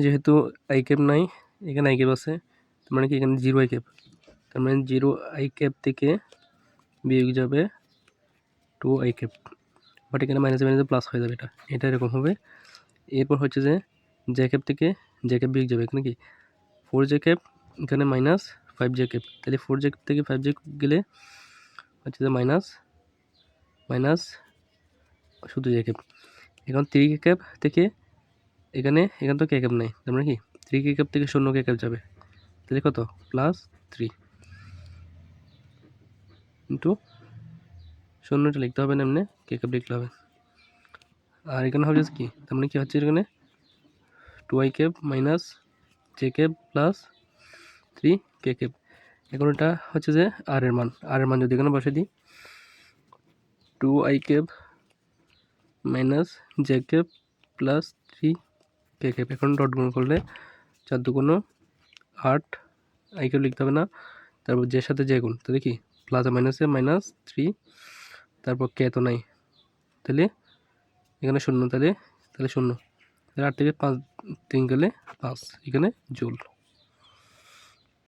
যেহেতু I cap নাই, এখানে আই ক্যাপ আছে, তার মানে কি এখানে 0 আই ক্যাপ, তার মানে 0 আই ক্যাপ থেকে বিয়োগ যাবে 2 আই ক্যাপ, বাট এখানে মাইনাসে মাইনাসে প্লাস হয়ে যাবে, এটা এরকম হবে। এরপর হচ্ছে যে জে ক্যাপ থেকে জে ক্যাপ বিয়োগ যাবে, এখানে কি 4 জে ক্যাপ, এখানে মাইনাস 5 জে ক্যাপ, তাহলে 4 জে ক্যাপ থেকে 5 জে ক্যাপ গেলে হচ্ছে যে মাইনাস শুধু জে ক্যাপ। এখন 3 কে ক্যাপ থেকে এখানে তো কে ক্যাপ নাই, তার মানে কি 3 কে ক্যাপ থেকে 0 কে ক্যাপ যাবে, তাহলে কত প্লাস 3 ইন্টু 0টা লিখতে হবে না, এমনি কে ক্যাপ লিখতে হবে। আর এখানে হবে কি, তার মানে কি হচ্ছে এখানে 2 I cap minus J cap plus 3 K cap. এখন এটা হচ্ছে যে আর এর মান যদি এখানে বসে দিই 2 I cap minus J cap plus 3 K cap, এখন ডট গুণ করলে 4 2 8, আই ক্যাপ লিখতে হবে না, তারপর জের সাথে জে গুণ, তাহলে কি প্লাস মাইনাসে মাইনাস 3, তারপর কে তো নাই, তাহলে এখানে 0, তাহলে 0, তাহলে 8 থেকে 5 3 গেলে 5, এখানে জুল।